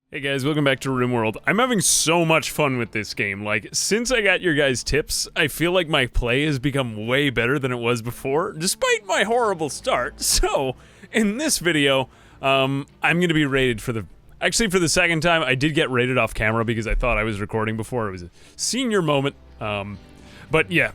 Hey guys, welcome back to Rimworld. I'm having so much fun with this game. Like, since I got your guys' tips, I feel like my play has become way better than it was before, despite my horrible start. So, in this video, I'm gonna be rated for the... Actually, for the second time, I did get rated off camera because I thought I was recording before. It was a senior moment. But yeah,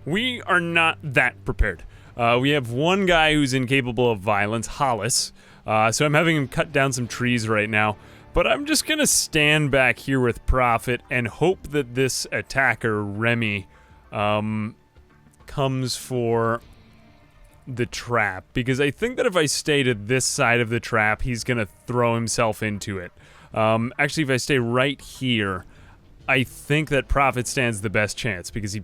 we are not that prepared. We have one guy who's incapable of violence, Hollis. So I'm having him cut down some trees right now. But I'm just gonna stand back here with Prophet and hope that this attacker, Remy, comes for the trap. Because I think that if I stay to this side of the trap, he's gonna throw himself into it. Actually, if I stay right here, I think that Prophet stands the best chance because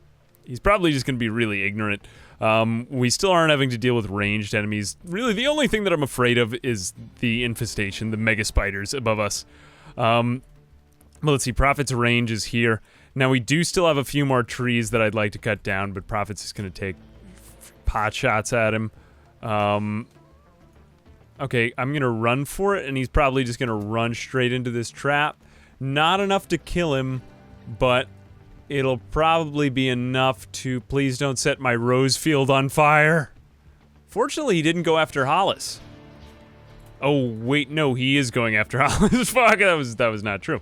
he's probably just gonna be really ignorant. We still aren't having to deal with ranged enemies. Really, the only thing that I'm afraid of is the infestation, the mega spiders above us. Well, let's see, Prophet's range is here. Now, we do still have a few more trees that I'd like to cut down, but Prophet's just gonna take pot shots at him. Okay, I'm gonna run for it, and he's probably just gonna run straight into this trap. Not enough to kill him, but it'll probably be enough to... Please don't set my rose field on fire. Fortunately, he didn't go after Hollis. Oh, wait, no, he is going after Hollis. Fuck, that was not true.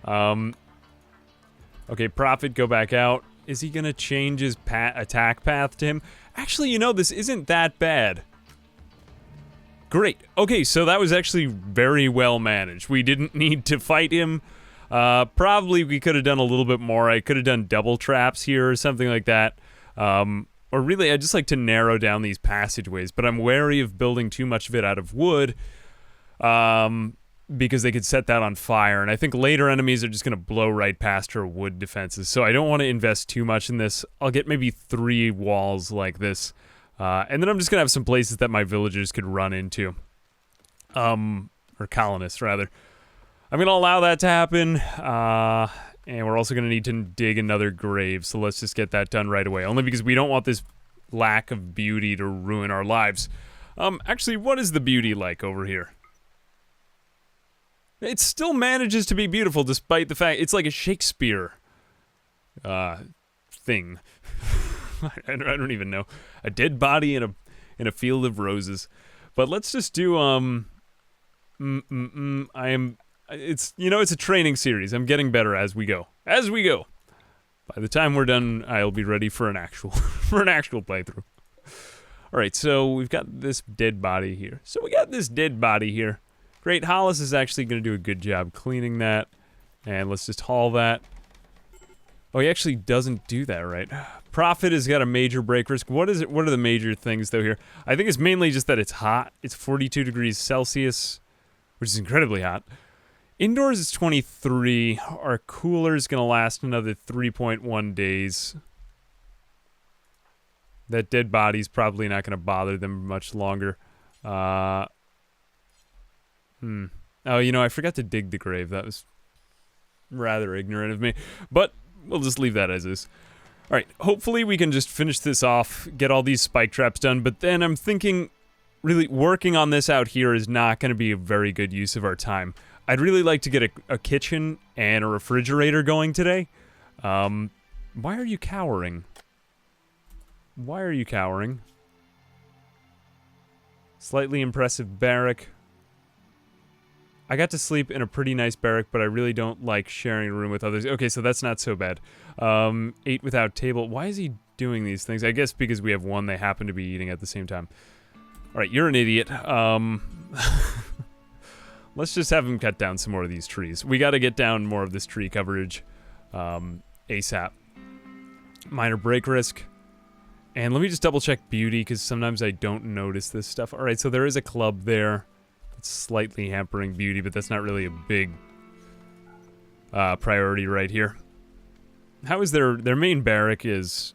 Okay, Prophet, go back out. Is he gonna change his attack path to him? Actually, you know, this isn't that bad. Great. Okay, so that was actually very well managed. We didn't need to fight him. Probably we could have done a little bit more. I could have done double traps here or something like that. Or really, I just like to narrow down these passageways, but I'm wary of building too much of it out of wood, because they could set that on fire, and I think later enemies are just going to blow right past her wood defenses, so I don't want to invest too much in this. I'll get maybe 3 walls like this, and then I'm just going to have some places that my villagers could run into. Or colonists, rather. I'm going to allow that to happen, and we're also going to need to dig another grave, so let's just get that done right away. Only because we don't want this lack of beauty to ruin our lives. Actually, what is the beauty like over here? It still manages to be beautiful despite the fact it's like a Shakespeare thing. I don't even know. A dead body in a field of roses. But let's just do, it's, you know, it's a training series. I'm getting better as we go. As we go. By the time we're done, I'll be ready for an actual playthrough. Alright, so we've got this dead body here. Great, Hollis is actually going to do a good job cleaning that. And let's just haul that. Oh, he actually doesn't do that, right? Prophet has got a major break risk. What is it? What are the major things, though, here? I think it's mainly just that it's hot. It's 42 degrees Celsius, which is incredibly hot. Indoors is 23. Our cooler is going to last another 3.1 days. That dead body's probably not going to bother them much longer. Oh, you know, I forgot to dig the grave. That was rather ignorant of me. But we'll just leave that as is. Alright, hopefully we can just finish this off, get all these spike traps done, but then I'm thinking, really, working on this out here is not going to be a very good use of our time. I'd really like to get a kitchen and a refrigerator going today. Why are you cowering? Why are you cowering? Slightly impressive barrack. I got to sleep in a pretty nice barrack, but I really don't like sharing a room with others. Okay, so that's not so bad. 8 without table. Why is he doing these things? I guess because we have one they happen to be eating at the same time. Alright, you're an idiot. Let's just have him cut down some more of these trees. We gotta get down more of this tree coverage ASAP. Minor break risk. And let me just double check beauty, because sometimes I don't notice this stuff. Alright, so there is a club there. It's slightly hampering beauty, but that's not really a big priority right here. How is their main barrack is...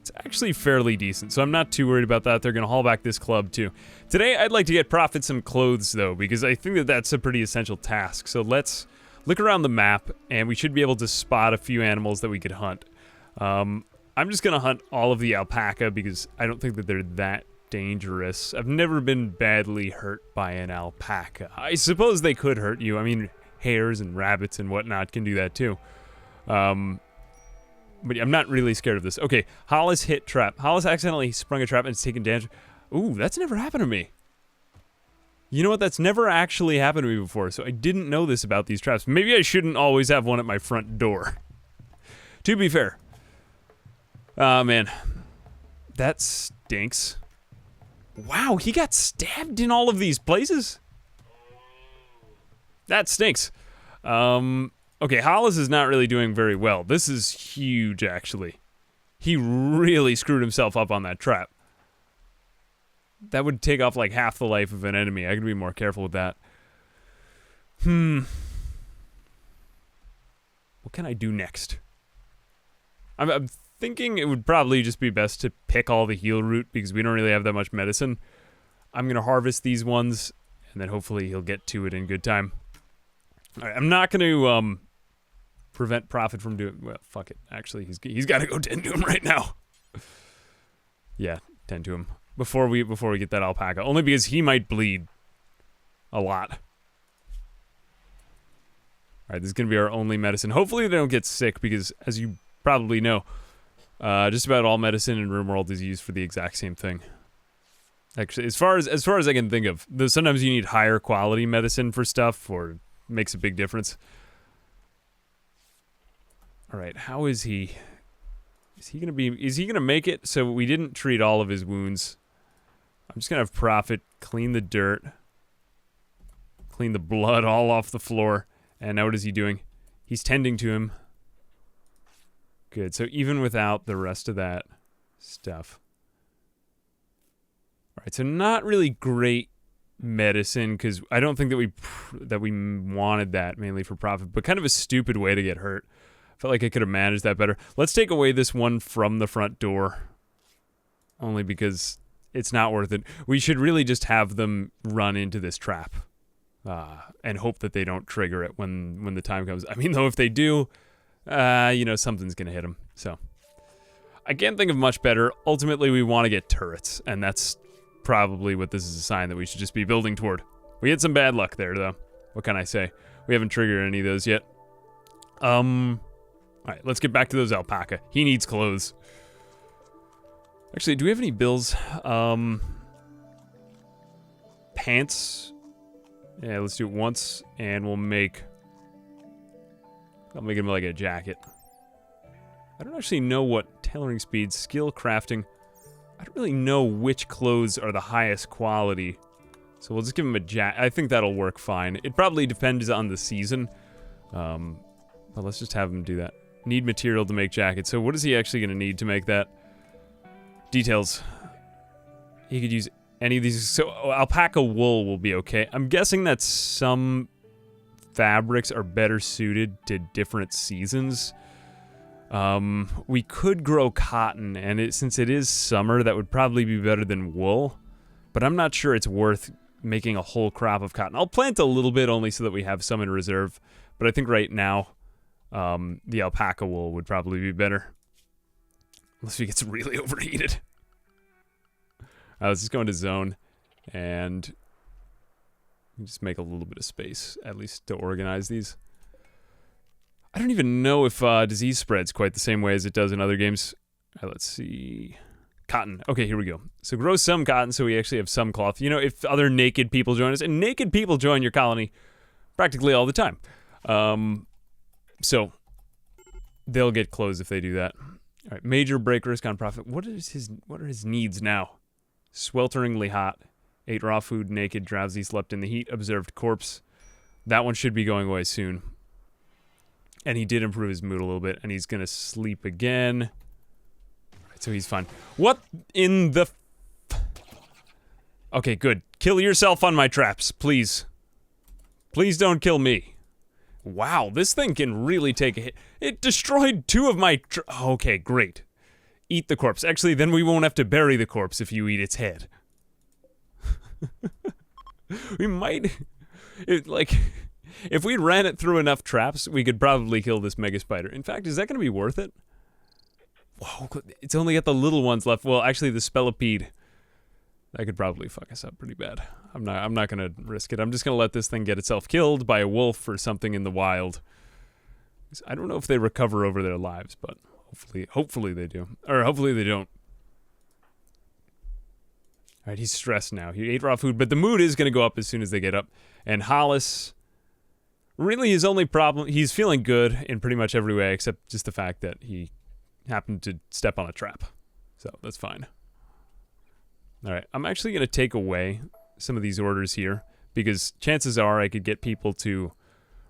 It's actually fairly decent, so I'm not too worried about that. They're going to haul back this club, too. Today, I'd like to get Prophet some clothes, though, because I think that that's a pretty essential task. So let's look around the map, and we should be able to spot a few animals that we could hunt. I'm just going to hunt all of the alpaca, because I don't think that they're that dangerous. I've never been badly hurt by an alpaca. I suppose they could hurt you. I mean, hares and rabbits and whatnot can do that too. But I'm not really scared of this. Okay, Hollis hit trap. Hollis accidentally sprung a trap and it's taken damage. Ooh, that's never happened to me. You know what? That's never actually happened to me before, so I didn't know this about these traps. Maybe I shouldn't always have one at my front door. To be fair. Man. That stinks. Wow, he got stabbed in all of these places? That stinks. Okay, Hollis is not really doing very well. This is huge, actually. He really screwed himself up on that trap. That would take off like half the life of an enemy. I could be more careful with that. What can I do next? I'm thinking it would probably just be best to pick all the heal root because we don't really have that much medicine. I'm going to harvest these ones, and then hopefully he'll get to it in good time. Alright, I'm not going to prevent Prophet from doing... Well, fuck it. Actually, he's got to go tend to him right now. Yeah, tend to him. Before we get that alpaca. Only because he might bleed a lot. Alright, this is going to be our only medicine. Hopefully they don't get sick because, as you probably know, just about all medicine in Rimworld is used for the exact same thing. Actually, as far as I can think of, sometimes you need higher quality medicine for stuff, or it makes a big difference. Alright, how is he? Is he gonna make it? So we didn't treat all of his wounds. I'm just gonna have Prophet clean the dirt. Clean the blood all off the floor. And now what is he doing? He's tending to him. Good, so even without the rest of that stuff. Alright, so not really great medicine, because I don't think that we wanted that mainly for Prophet, but kind of a stupid way to get hurt. Felt like I could have managed that better. Let's take away this one from the front door. Only because it's not worth it. We should really just have them run into this trap. And hope that they don't trigger it when the time comes. I mean, though, if they do, you know, something's gonna hit them. So, I can't think of much better. Ultimately, we want to get turrets, and that's probably what this is a sign that we should just be building toward. We had some bad luck there, though. What can I say? We haven't triggered any of those yet. Alright, let's get back to those alpaca. He needs clothes. Actually, do we have any bills? Pants. Yeah, let's do it once, and I'll make him like a jacket. I don't actually know what tailoring speed, skill, crafting. I don't really know which clothes are the highest quality. So we'll just give him a jacket. I think that'll work fine. It probably depends on the season. But let's just have him do that. Need material to make jackets. So what is he actually going to need to make that? Details. He could use any of these. So alpaca wool will be okay. I'm guessing that some fabrics are better suited to different seasons. We could grow cotton, and since it is summer, that would probably be better than wool. But I'm not sure it's worth making a whole crop of cotton. I'll plant a little bit only so that we have some in reserve. But I think right now, the alpaca wool would probably be better. Unless he gets really overheated. Let's just go into zone and just make a little bit of space, at least to organize these. I don't even know if disease spreads quite the same way as it does in other games. Let's see. Cotton. Okay, here we go. So grow some cotton so we actually have some cloth. You know, if other naked people join us, and naked people join your colony practically all the time. So they'll get clothes if they do that. All right, major break risk on Prophet. What are his needs now? Swelteringly hot. Ate raw food, naked, drowsy, slept in the heat, observed corpse. That one should be going away soon. And he did improve his mood a little bit, and he's gonna sleep again. Alright, so he's fine. What in the Okay, good. Kill yourself on my traps, please. Please don't kill me. Wow, this thing can really take a hit. It destroyed 2 of my okay, great. Eat the corpse. Actually, then we won't have to bury the corpse if you eat its head. We might... if we ran it through enough traps, we could probably kill this mega spider. In fact, is that going to be worth it? Whoa, it's only got the little ones left. Well, actually, the spellipede That could probably fuck us up pretty bad. I'm not gonna risk it. I'm just gonna let this thing get itself killed by a wolf or something in the wild. I don't know if they recover over their lives, but hopefully they do. Or hopefully they don't. Alright, he's stressed now. He ate raw food, but the mood is gonna go up as soon as they get up. And Hollis, really his only problem, he's feeling good in pretty much every way except just the fact that he happened to step on a trap. So that's fine. Alright, I'm actually going to take away some of these orders here, because chances are I could get people to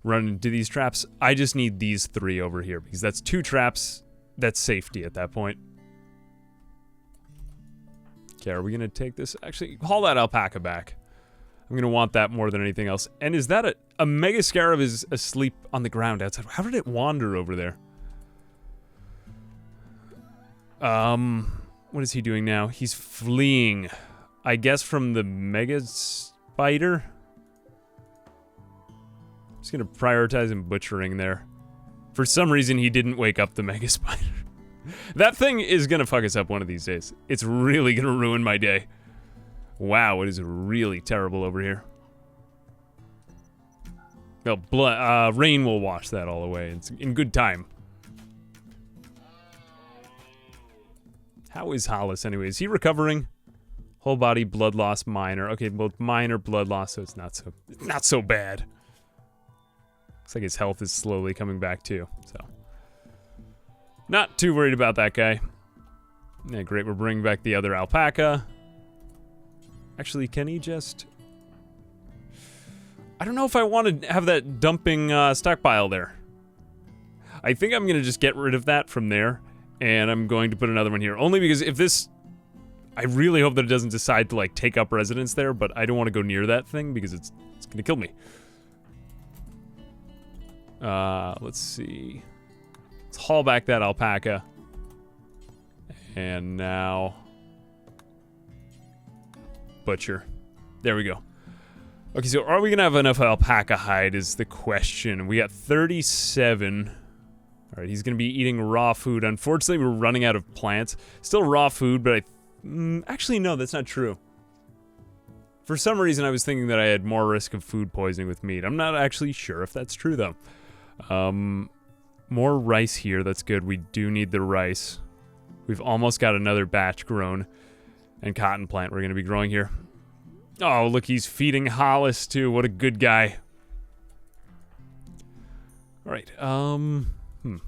run into these traps. I just need these 3 over here, because that's 2 traps. That's safety at that point. Okay, are we going to take this? Actually, haul that alpaca back. I'm going to want that more than anything else. And is that a mega scarab is asleep on the ground outside? How did it wander over there? What is he doing now? He's fleeing, I guess, from the mega spider. I'm just gonna prioritize him butchering there. For some reason, he didn't wake up the mega spider. That thing is gonna fuck us up one of these days. It's really gonna ruin my day. Wow, it is really terrible over here. Well, rain will wash that all away. It's in good time. How is Hollis anyway? Is he recovering? Whole body blood loss minor. Okay, both minor blood loss, so it's not so bad. Looks like his health is slowly coming back too. So not too worried about that guy. Yeah, great. We're bringing back the other alpaca. Actually, can he just? I don't know if I want to have that dumping stockpile there. I think I'm gonna just get rid of that from there. And I'm going to put another one here. Only because if this... I really hope that it doesn't decide to, like, take up residence there, but I don't want to go near that thing because it's going to kill me. Let's see. Let's haul back that alpaca. And now... Butcher. There we go. Okay, so are we going to have enough alpaca hide is the question. We got 37... Alright, he's going to be eating raw food. Unfortunately, we're running out of plants. Still raw food, but actually, no, that's not true. For some reason, I was thinking that I had more risk of food poisoning with meat. I'm not actually sure if that's true, though. More rice here. That's good. We do need the rice. We've almost got another batch grown. And cotton plant we're going to be growing here. Oh, look, he's feeding Hollis, too. What a good guy. Alright,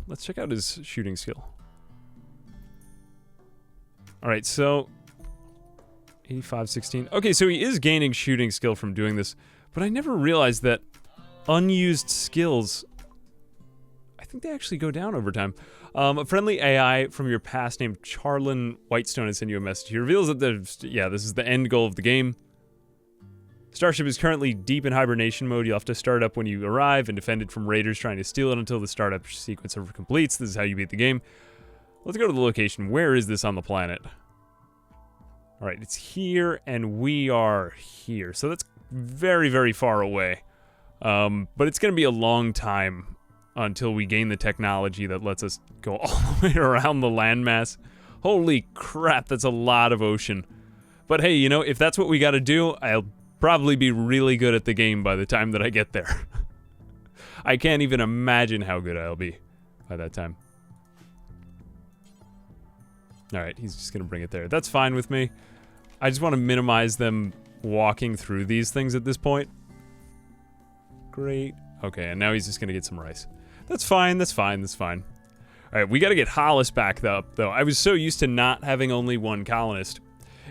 let's check out his shooting skill. Alright, so 85-16. Okay, so he is gaining shooting skill from doing this, but I never realized that unused skills, I think they actually go down over time. A friendly AI from your past named Charlin Whitestone has sent you a message. He reveals that this is the end goal of the game. Starship is currently deep in hibernation mode. You'll have to start up when you arrive and defend it from raiders trying to steal it until the startup sequence completes. This is how you beat the game. Let's go to the location. Where is this on the planet? Alright, it's here, and we are here. So that's very, very far away. But it's going to be a long time until we gain the technology that lets us go all the way around the landmass. Holy crap, that's a lot of ocean. But hey, you know, if that's what we got to do, I'll probably be really good at the game by the time that I get there. I can't even imagine how good I'll be by that time. Alright, he's just gonna bring it there. That's fine with me. I just want to minimize them walking through these things at this point. Great. Okay, and now he's just gonna get some rice. That's fine, that's fine, that's fine. Alright, we gotta get Hollis back up, though. I was so used to not having only one colonist.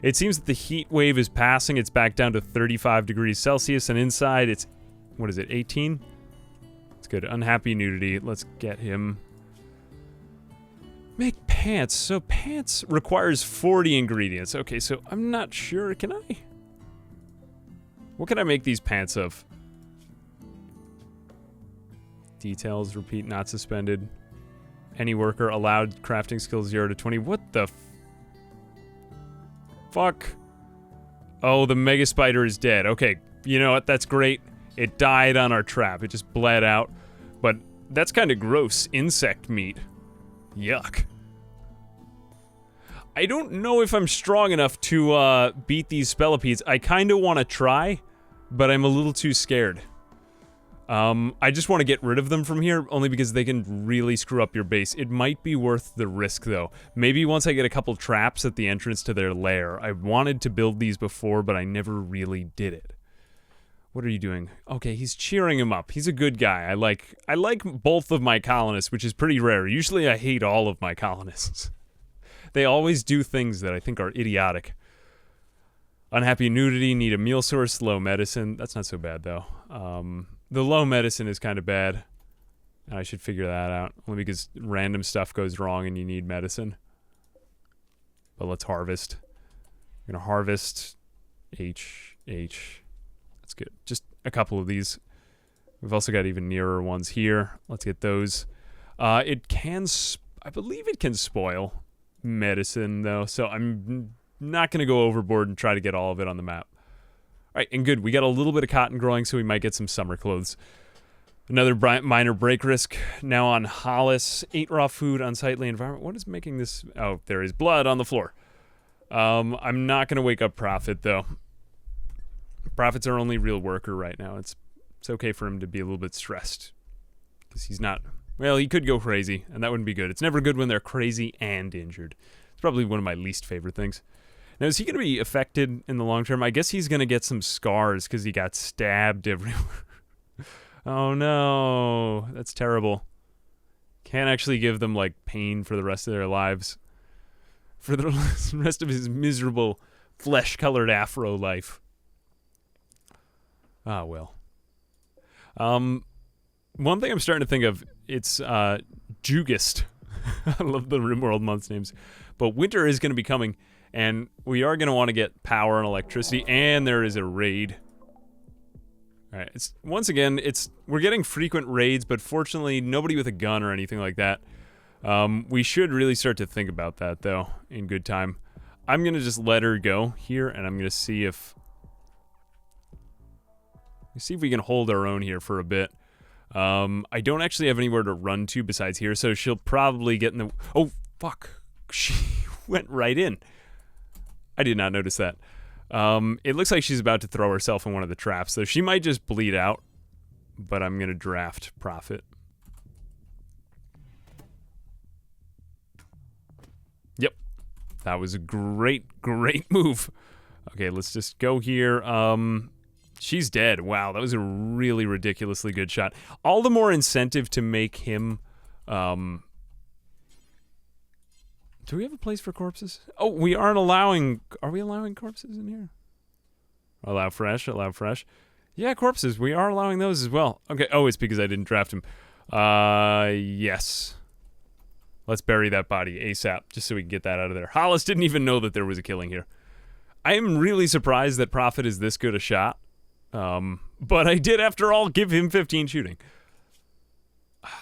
It seems that the heat wave is passing. It's back down to 35 degrees Celsius, and inside it's, what is it, 18? It's good. Unhappy nudity. Let's get him. Make pants. So pants requires 40 ingredients. Okay, so I'm not sure. Can I? What can I make these pants of? Details, repeat, not suspended. Any worker allowed crafting skills 0 to 20. What the fuck? Oh, the mega spider is dead. Okay, you know what? That's great. It died on our trap. It just bled out. But that's kind of gross. Insect meat. Yuck. I don't know if I'm strong enough to beat these spellipedes. I kind of want to try, but I'm a little too scared. I just want to get rid of them from here, only because they can really screw up your base. It might be worth the risk, though. Maybe once I get a couple traps at the entrance to their lair. I wanted to build these before, but I never really did it. What are you doing? Okay, he's cheering him up. He's a good guy. I like both of my colonists, which is pretty rare. Usually I hate all of my colonists. They always do things that I think are idiotic. Unhappy nudity, need a meal source, low medicine. That's not so bad, though. The low medicine is kind of bad. I should figure that out. Only because random stuff goes wrong and you need medicine. But let's harvest. I'm gonna harvest H. That's good. Just a couple of these. We've also got even nearer ones here. Let's get those. It can, I believe it can spoil medicine, though, so I'm not gonna go overboard and try to get all of it on the map. Alright, and good. We got a little bit of cotton growing, so we might get some summer clothes. Another minor break risk. Now on Hollis. 8 raw food, unsightly environment. What is making this? Oh, there is blood on the floor. I'm not going to wake up Prophet, though. Prophet's our only real worker right now. It's okay for him to be a little bit stressed. Because he's not... Well, he could go crazy, and that wouldn't be good. It's never good when they're crazy and injured. It's probably one of my least favorite things. Now, is he going to be affected in the long term? I guess he's going to get some scars because he got stabbed everywhere. Oh, no. That's terrible. Can't actually give them, like, pain for the rest of their lives. For the rest of his miserable, flesh-colored afro life. Ah, well. One thing I'm starting to think of, it's, Jugist. I love the Rimworld months names. But winter is going to be coming. And we are going to want to get power and electricity, and there is a raid. Alright, once again, we're getting frequent raids, but fortunately, nobody with a gun or anything like that. We should really start to think about that, though, in good time. I'm going to just let her go here, and I'm going to see if we can hold our own here for a bit. I don't actually have anywhere to run to besides here, so she'll probably get in the... Oh, fuck. She went right in. I did not notice that. It looks like she's about to throw herself in one of the traps, so she might just bleed out. But I'm going to draft Prophet. Yep. That was a great move. Okay, let's just go here. She's dead. Wow, that was a really ridiculously good shot. All the more incentive to make him... Do we have a place for corpses? Oh, we aren't allowing... Are we allowing corpses in here? Allow fresh, allow fresh. Yeah, corpses. We are allowing those as well. Okay. Oh, it's because I didn't draft him. Yes. Let's bury that body ASAP, just so we can get that out of there. Hollis didn't even know that there was a killing here. I am really surprised that Prophet is this good a shot. But I did, after all, give him 15 shooting.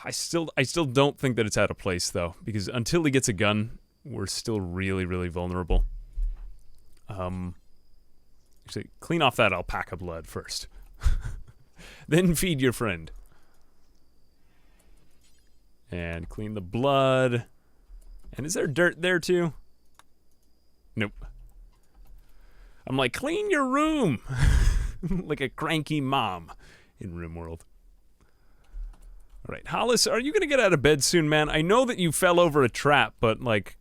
I still don't think that it's out of place, though, because until he gets a gun... We're still really vulnerable. Actually, clean off that alpaca blood first. Then feed your friend. And clean the blood. And is there dirt there too? Nope. I'm like, clean your room! Like a cranky mom in Rimworld. Alright, Hollis, are you gonna get out of bed soon, man? I know that you fell over a trap, but like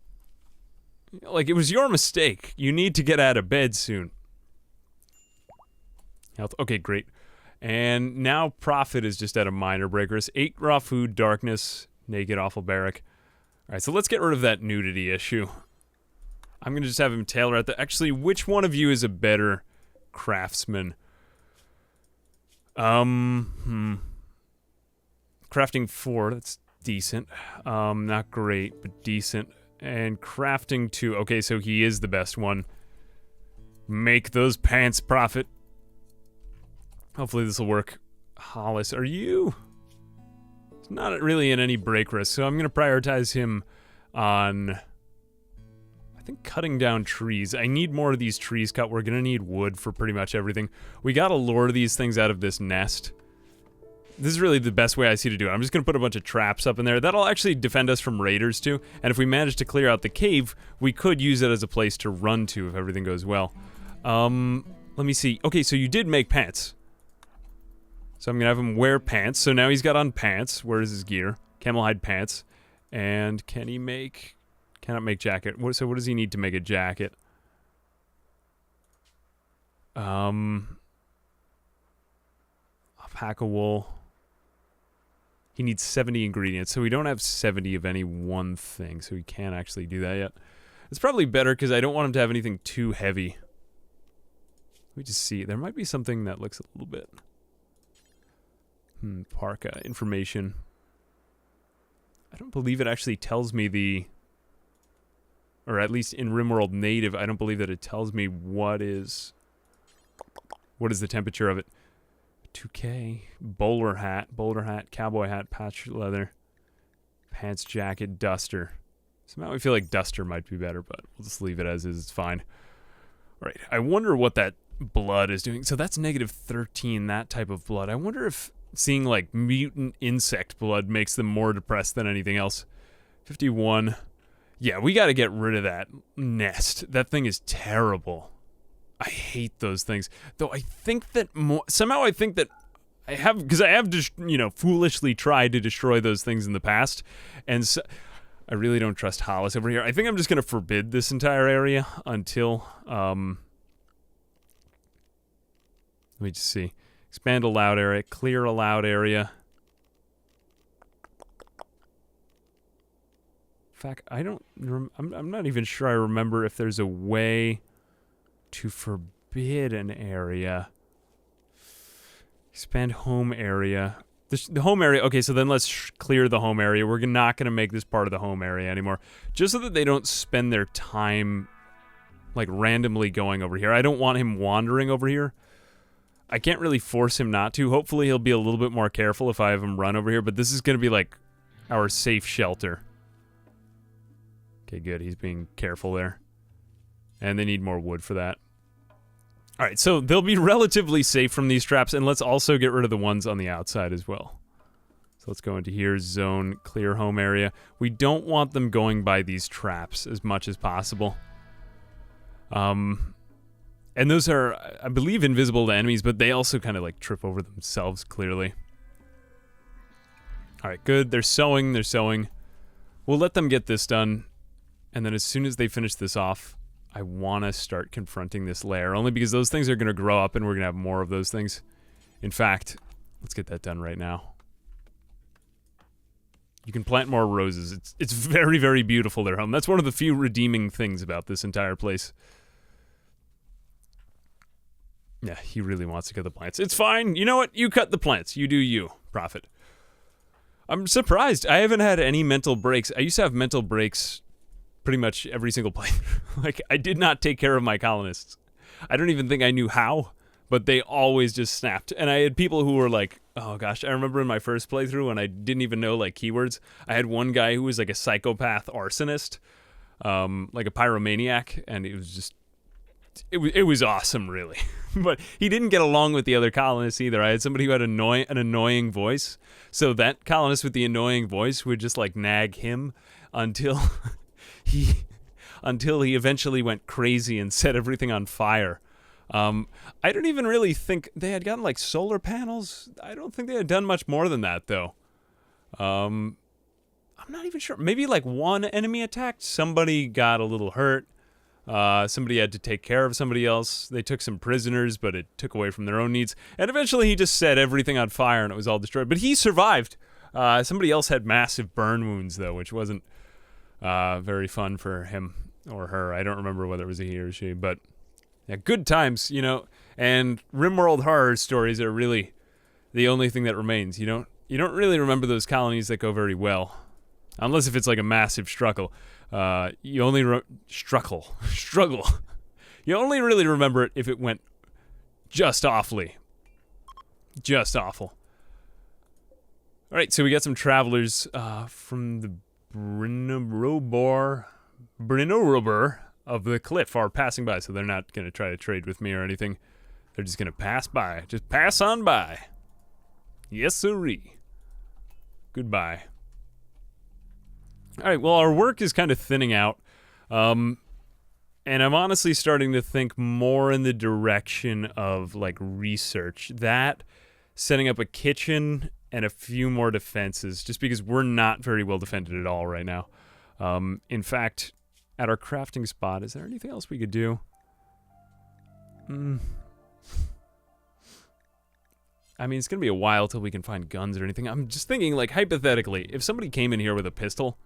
it was your mistake. You need to get out of bed soon. Health. Okay, great. And now Prophet is just at a minor break risk. 8 raw food, darkness, naked, awful barrack. Alright, so let's get rid of that nudity issue. I'm gonna just have him tailor at the... Actually, which one of you is a better craftsman? Crafting 4, that's decent. Not great, but decent. And crafting 2. Okay, so he is the best one. Make those pants, Prophet. Hopefully this will work. Hollis, are you? It's not really in any break risk, so I'm going to prioritize him on... I think cutting down trees. I need more of these trees cut. We're going to need wood for pretty much everything. We got to lure these things out of this nest. This is really the best way I see to do it. I'm just going to put a bunch of traps up in there. That'll actually defend us from raiders, too. And if we manage to clear out the cave, we could use it as a place to run to if everything goes well. Let me see. Okay, so you did make pants. So I'm going to have him wear pants. So now he's got on pants. Where is his gear? Camel hide pants. And can he make... Cannot make jacket. So what does he need to make a jacket? Alpaca wool. He needs 70 ingredients, so we don't have 70 of any one thing, so we can't actually do that yet. It's probably better because I don't want him to have anything too heavy. Let me just see. There might be something that looks a little bit... Parka. Information. I don't believe it actually tells me the... Or at least in Rimworld Native, I don't believe that it tells me what is the temperature of it. 2K, bowler hat, cowboy hat, patch leather, pants, jacket, duster. Somehow I feel like duster might be better, but we'll just leave it as is. It's fine. All right, I wonder what that blood is doing. So that's -13, that type of blood. I wonder if seeing like mutant insect blood makes them more depressed than anything else. 51. Yeah, we got to get rid of that nest. That thing is terrible. I hate those things. Though I think that somehow I think that I have, because I have just, you know, foolishly tried to destroy those things in the past, and so I really don't trust Hollis over here. I think I'm just going to forbid this entire area until, let me just see. Expand allowed area, clear allowed area. In fact, I'm not even sure I remember if there's a way to forbid an area. Expand home area. The home area, okay, so then let's clear the home area. We're not going to make this part of the home area anymore. Just so that they don't spend their time, like, randomly going over here. I don't want him wandering over here. I can't really force him not to. Hopefully he'll be a little bit more careful if I have him run over here, but this is going to be, like, our safe shelter. Okay, good. He's being careful there. And they need more wood for that. Alright, so they'll be relatively safe from these traps, and let's also get rid of the ones on the outside as well. So let's go into here, zone, clear home area. We don't want them going by these traps as much as possible. And those are, I believe, invisible to enemies, but they also kind of like trip over themselves, clearly. Alright, good. They're sewing, We'll let them get this done. And then as soon as they finish this off, I want to start confronting this lair. Only because those things are going to grow up and we're going to have more of those things. In fact, let's get that done right now. You can plant more roses. It's very, very beautiful, their home. That's one of the few redeeming things about this entire place. Yeah, he really wants to cut the plants. It's fine. You know what? You cut the plants. You do you, Prophet. I'm surprised. I haven't had any mental breaks. I used to have mental breaks pretty much every single playthrough. Like, I did not take care of my colonists. I don't even think I knew how, but they always just snapped. And I had people who were like, oh gosh, I remember in my first playthrough when I didn't even know, like, keywords. I had one guy who was like a psychopath arsonist, like a pyromaniac, and it was just, it was awesome, really. But he didn't get along with the other colonists either. I had somebody who had an annoying voice, so that colonist with the annoying voice would just, like, nag him until... until he eventually went crazy and set everything on fire. I don't even really think they had gotten, like, solar panels. I don't think they had done much more than that, though. I'm not even sure. Maybe, like, one enemy attacked. Somebody got a little hurt. Somebody had to take care of somebody else. They took some prisoners, but it took away from their own needs. And eventually he just set everything on fire and it was all destroyed. But he survived. Somebody else had massive burn wounds, though, which wasn't very fun for him or her. I don't remember whether it was a he or she, but yeah, good times, you know. And Rimworld horror stories are really the only thing that remains. You don't really remember those colonies that go very well, unless if it's like a massive struggle. You only struggle. You only really remember it if it went just awfully, just awful. All right, so we got some travelers from the Brinober of the cliff are passing by, so they're not going to try to trade with me or anything. They're just going to pass by. Just pass on by. Yes, sirree. Goodbye. Alright, well, our work is kind of thinning out. And I'm honestly starting to think more in the direction of, like, research. That, setting up a kitchen, and a few more defenses, just because we're not very well defended at all right now. In fact, at our crafting spot, is there anything else we could do? I mean, it's gonna be a while till we can find guns or anything. I'm just thinking, like, hypothetically, if somebody came in here with a pistol,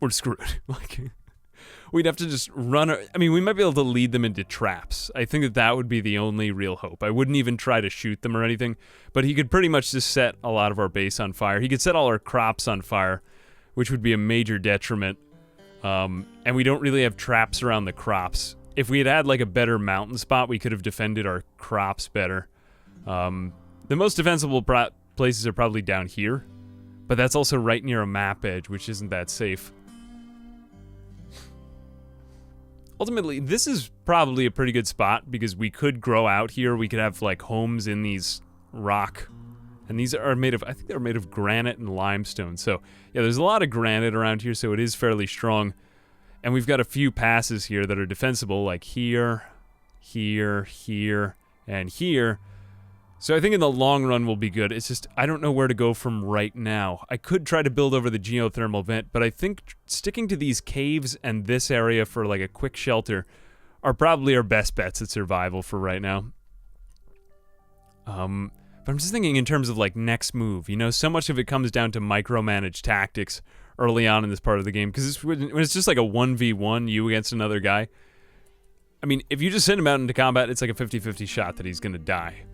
we're screwed. Like, we'd have to just run. I mean, we might be able to lead them into traps. I think that that would be the only real hope. I wouldn't even try to shoot them or anything, but he could pretty much just set a lot of our base on fire. He could set all our crops on fire, which would be a major detriment. And we don't really have traps around the crops. If we had had, like, a better mountain spot, we could have defended our crops better. The most defensible places are probably down here, but that's also right near a map edge, which isn't that safe. Ultimately, this is probably a pretty good spot because we could grow out here. We could have, like, homes in these rock, and these are made of, I think they're made of granite and limestone. So, yeah, there's a lot of granite around here, so it is fairly strong. And we've got a few passes here that are defensible, like here, here, here, and here. So I think in the long run we'll be good. It's just, I don't know where to go from right now. I could try to build over the geothermal vent, but I think sticking to these caves and this area for, like, a quick shelter are probably our best bets at survival for right now. But I'm just thinking in terms of, like, next move. You know, so much of it comes down to micromanage tactics early on in this part of the game, because when it's just like a 1v1, you against another guy. I mean, if you just send him out into combat, it's like a 50-50 shot that he's gonna die.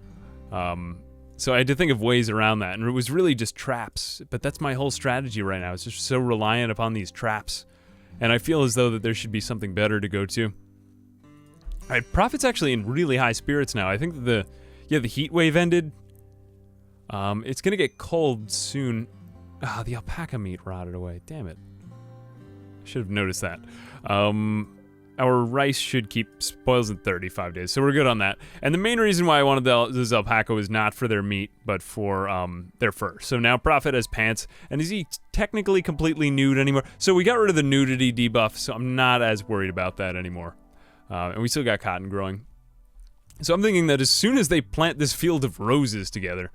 So I had to think of ways around that, and it was really just traps. But that's my whole strategy right now. It's just so reliant upon these traps, and I feel as though that there should be something better to go to. All right, Prophet's actually in really high spirits now. I think the heat wave ended. It's gonna get cold soon. Ah, the alpaca meat rotted away. Damn it. Should have noticed that. Our rice should keep spoils in 35 days, so we're good on that. And the main reason why I wanted this alpaca was not for their meat, but for their fur. So now Prophet has pants, and is he technically completely nude anymore? So we got rid of the nudity debuff, so I'm not as worried about that anymore. And we still got cotton growing. So I'm thinking that as soon as they plant this field of roses together,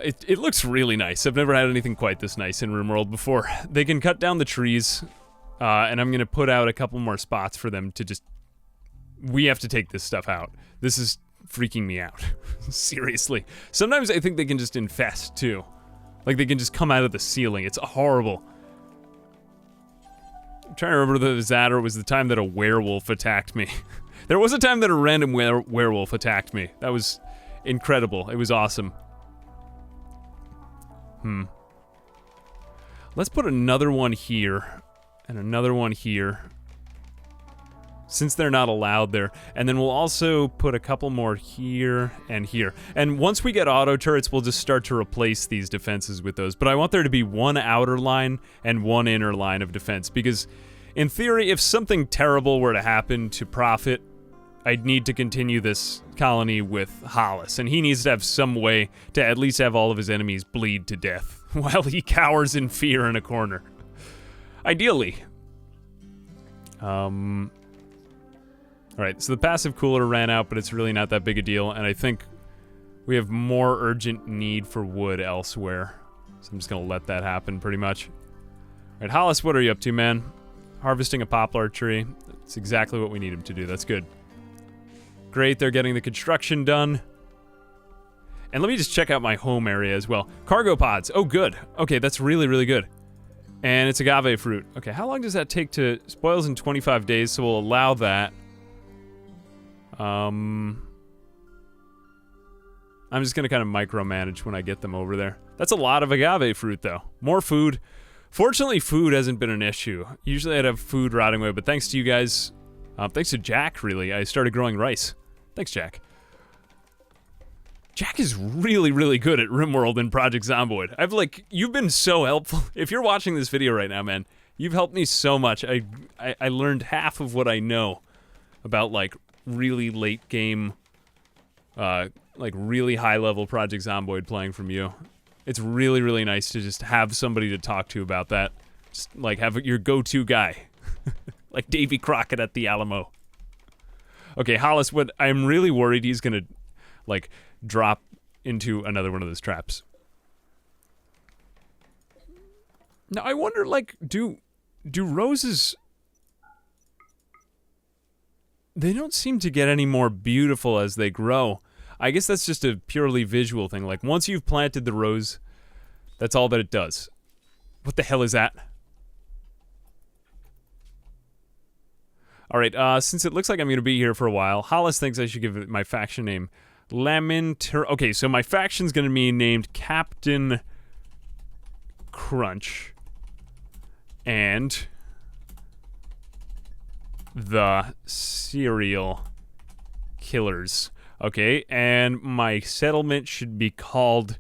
it looks really nice. I've never had anything quite this nice in Rimworld before. They can cut down the trees. And I'm going to put out a couple more spots for them to just... We have to take this stuff out. This is freaking me out. Seriously. Sometimes I think they can just infest, too. Like, they can just come out of the ceiling. It's horrible. I'm trying to remember whether it was that or it was the time that a werewolf attacked me. There was a time that a random werewolf attacked me. That was incredible. It was awesome. Let's put another one here. And another one here, since they're not allowed there. And then we'll also put a couple more here and here. And once we get auto turrets, we'll just start to replace these defenses with those. But I want there to be one outer line and one inner line of defense, because in theory, if something terrible were to happen to Prophet, I'd need to continue this colony with Hollis, and he needs to have some way to at least have all of his enemies bleed to death while he cowers in fear in a corner. Ideally. Alright, so the passive cooler ran out, but it's really not that big a deal, and I think we have more urgent need for wood elsewhere. So I'm just gonna let that happen, pretty much. Alright, Hollis, what are you up to, man? Harvesting a poplar tree. That's exactly what we need him to do. That's good. Great, they're getting the construction done. And let me just check out my home area as well. Cargo pods. Oh, good. Okay, that's really, really good. And it's agave fruit. Okay, how long does that take to... Spoils in 25 days, so we'll allow that. I'm just gonna kind of micromanage when I get them over there. That's a lot of agave fruit, though. More food. Fortunately, food hasn't been an issue. Usually I'd have food rotting away, but thanks to you guys... thanks to Jack, really, I started growing rice. Thanks, Jack. Jack is really, really good at Rimworld and Project Zomboid. You've been so helpful. If you're watching this video right now, man, you've helped me so much. I learned half of what I know about, like, really late game like, really high-level Project Zomboid playing from you. It's really, really nice to just have somebody to talk to about that. Just, like, have your go-to guy. Like Davy Crockett at the Alamo. Okay, Hollis, what I'm really worried he's gonna, like, drop into another one of those traps. Now, I wonder, like, do roses... They don't seem to get any more beautiful as they grow. I guess that's just a purely visual thing. Like, once you've planted the rose, that's all that it does. What the hell is that? Alright, since it looks like I'm going to be here for a while, Hollis thinks I should give it my faction name. Okay, so my faction's going to be named Captain Crunch. And... the Serial Killers. Okay, and my settlement should be called,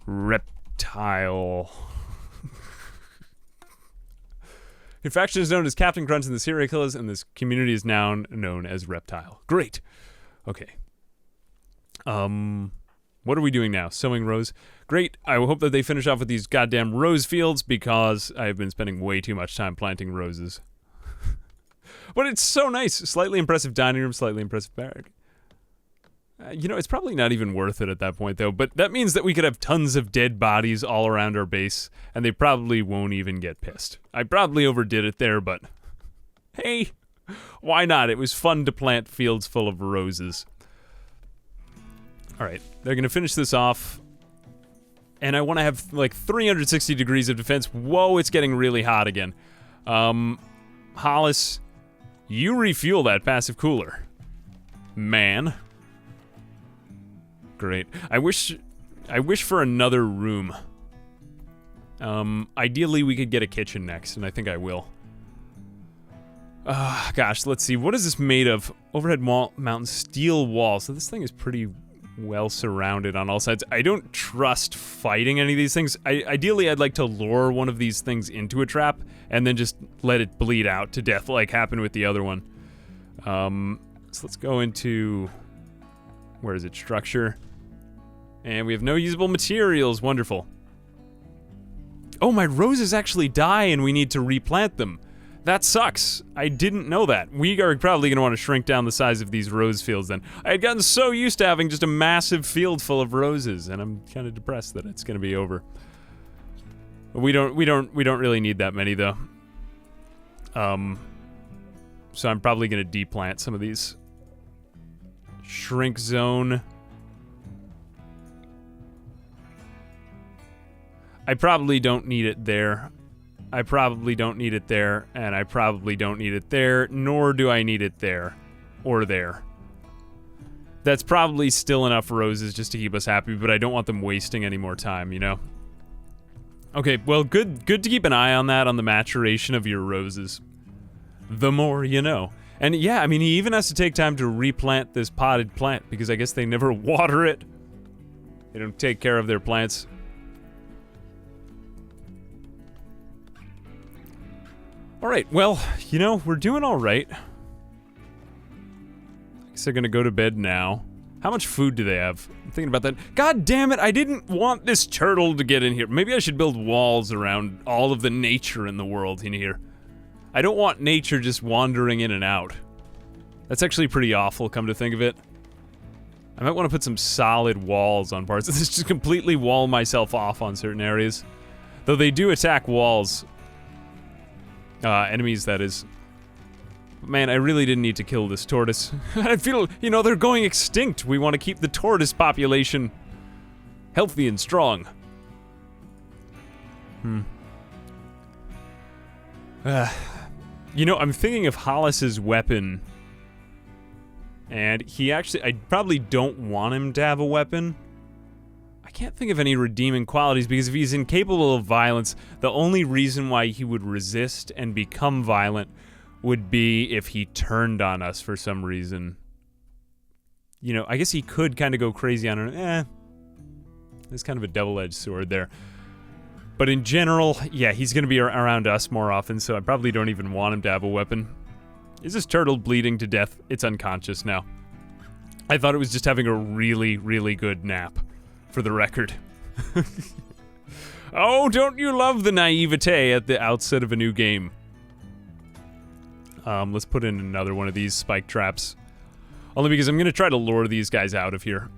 Reptile. Your faction is known as Captain Crunch and the Serial Killers, and this community is now known as Reptile. Great. Okay. What are we doing now? Sowing rose? Great. I hope that they finish off with these goddamn rose fields, because I've been spending way too much time planting roses. But it's so nice. Slightly impressive dining room, slightly impressive barrack. You know, it's probably not even worth it at that point, though. But that means that we could have tons of dead bodies all around our base, and they probably won't even get pissed. I probably overdid it there, but... hey, why not? It was fun to plant fields full of roses. Alright, they're gonna finish this off. And I want to have, like, 360 degrees of defense. Whoa, it's getting really hot again. Hollis... you refuel that passive cooler. Man. Great. I wish for another room. Ideally we could get a kitchen next, and I think I will. Gosh, let's see. What is this made of? Overhead wall, mountain steel wall. So this thing is pretty well surrounded on all sides. I don't trust fighting any of these things. Ideally, I'd like to lure one of these things into a trap and then just let it bleed out to death like happened with the other one. So let's go into... where is it? Structure. And we have no usable materials. Wonderful. Oh, my roses actually die and we need to replant them. That sucks. I didn't know that. We are probably going to want to shrink down the size of these rose fields then. I had gotten so used to having just a massive field full of roses, and I'm kind of depressed that it's going to be over. We don't really need that many though. So I'm probably going to deplant some of these. Shrink zone. I probably don't need it there. I probably don't need it there, and I probably don't need it there, nor do I need it there. Or there. That's probably still enough roses just to keep us happy, but I don't want them wasting any more time, you know? Okay, well, good to keep an eye on that, on the maturation of your roses. The more you know. And yeah, I mean, he even has to take time to replant this potted plant, because I guess they never water it. They don't take care of their plants. Alright, well, you know, we're doing alright. I guess they're gonna go to bed now. How much food do they have? I'm thinking about that. God damn it, I didn't want this turtle to get in here. Maybe I should build walls around all of the nature in the world in here. I don't want nature just wandering in and out. That's actually pretty awful, come to think of it. I might want to put some solid walls on parts of this, just completely wall myself off on certain areas. Though they do attack walls. Enemies, that is. Man, I really didn't need to kill this tortoise. I feel, you know, they're going extinct. We want to keep the tortoise population healthy and strong. You know, I'm thinking of Hollis's weapon. And he actually, I probably don't want him to have a weapon. I can't think of any redeeming qualities, because if he's incapable of violence, the only reason why he would resist and become violent would be if he turned on us for some reason. You know, I guess he could kind of go crazy on it. There's kind of a double-edged sword there. But in general, yeah, he's going to be around us more often, so I probably don't even want him to have a weapon. Is this turtle bleeding to death? It's unconscious now. I thought it was just having a really, really good nap, for the record. Oh, don't you love the naivete at the outset of a new game? Let's put in another one of these spike traps. Only because I'm gonna try to lure these guys out of here.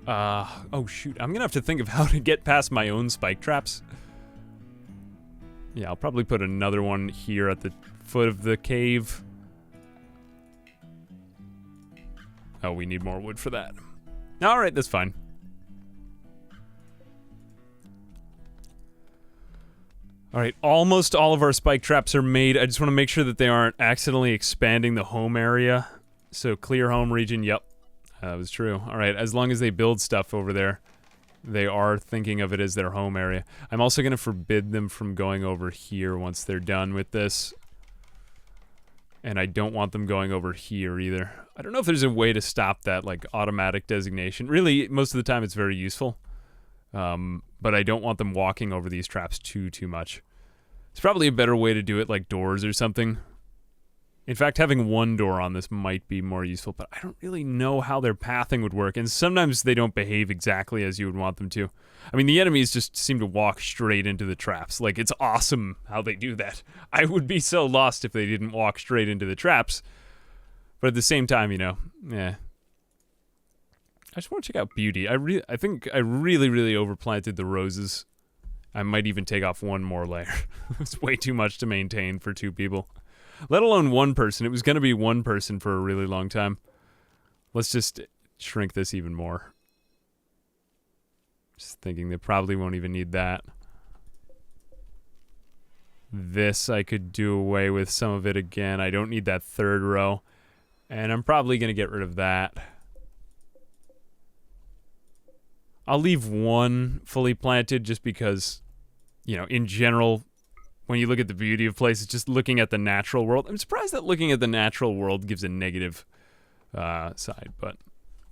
Oh shoot, I'm gonna have to think of how to get past my own spike traps. Yeah, I'll probably put another one here at the foot of the cave. Oh, we need more wood for that. Alright, that's fine. Alright, almost all of our spike traps are made. I just want to make sure that they aren't accidentally expanding the home area. So, clear home region, yep. That was true. Alright, as long as they build stuff over there, they are thinking of it as their home area. I'm also going to forbid them from going over here once they're done with this. And I don't want them going over here either. I don't know if there's a way to stop that, like, automatic designation. Really, most of the time it's very useful. But I don't want them walking over these traps too much. It's probably a better way to do it, like doors or something. In fact, having one door on this might be more useful, but I don't really know how their pathing would work, and sometimes they don't behave exactly as you would want them to. I mean, the enemies just seem to walk straight into the traps. Like, it's awesome how they do that. I would be so lost if they didn't walk straight into the traps. But at the same time, you know, yeah. I just want to check out beauty. I think I really overplanted the roses. I might even take off one more layer. It's way too much to maintain for 2 people. Let alone 1 person. It was going to be 1 person for a really long time. Let's just shrink this even more. Just thinking they probably won't even need that. This I could do away with some of it again. I don't need that 3rd row. And I'm probably going to get rid of that. I'll leave 1 fully planted just because, you know, in general, when you look at the beauty of places, just looking at the natural world. I'm surprised that looking at the natural world gives a negative side, but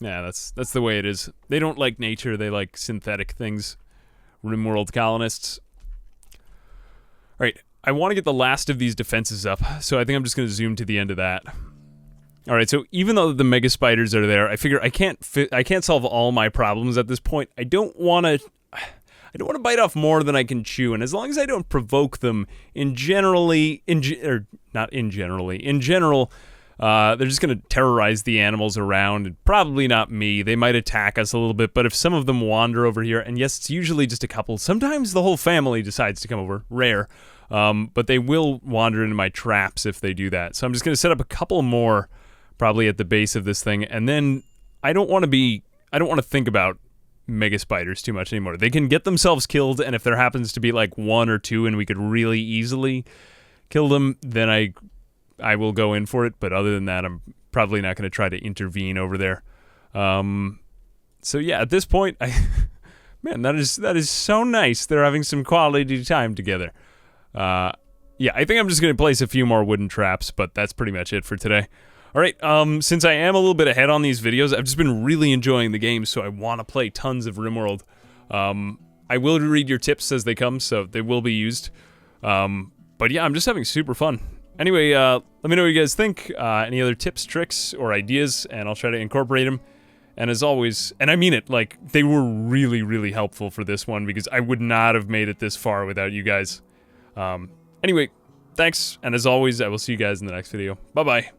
yeah, that's the way it is. They don't like nature, they like synthetic things. Rimworld colonists. Alright, I want to get the last of these defenses up, so I think I'm just going to zoom to the end of that. Alright, so even though the mega spiders are there, I figure I can't solve all my problems at this point. I don't want to bite off more than I can chew, and as long as I don't provoke them, in general, they're just going to terrorize the animals around, and probably not me. They might attack us a little bit, but if some of them wander over here, and yes, it's usually just a couple, sometimes the whole family decides to come over, rare, but they will wander into my traps if they do that. So I'm just going to set up a couple more, probably at the base of this thing, and then I don't want to think about mega spiders too much anymore. They can get themselves killed, and if there happens to be like 1 or 2 and we could really easily kill them, then I will go in for it, but other than that, I'm probably not going to try to intervene over there. So yeah, at this point, man, that is so nice. They're having some quality time together. Yeah, I think I'm just going to place a few more wooden traps, but that's pretty much it for today. Alright, since I am a little bit ahead on these videos, I've just been really enjoying the game, so I want to play tons of Rimworld. I will read your tips as they come, so they will be used. But yeah, I'm just having super fun. Anyway, let me know what you guys think, any other tips, tricks, or ideas, and I'll try to incorporate them. And as always, and I mean it, like, they were really helpful for this one, because I would not have made it this far without you guys. Anyway, thanks, and as always, I will see you guys in the next video. Bye-bye.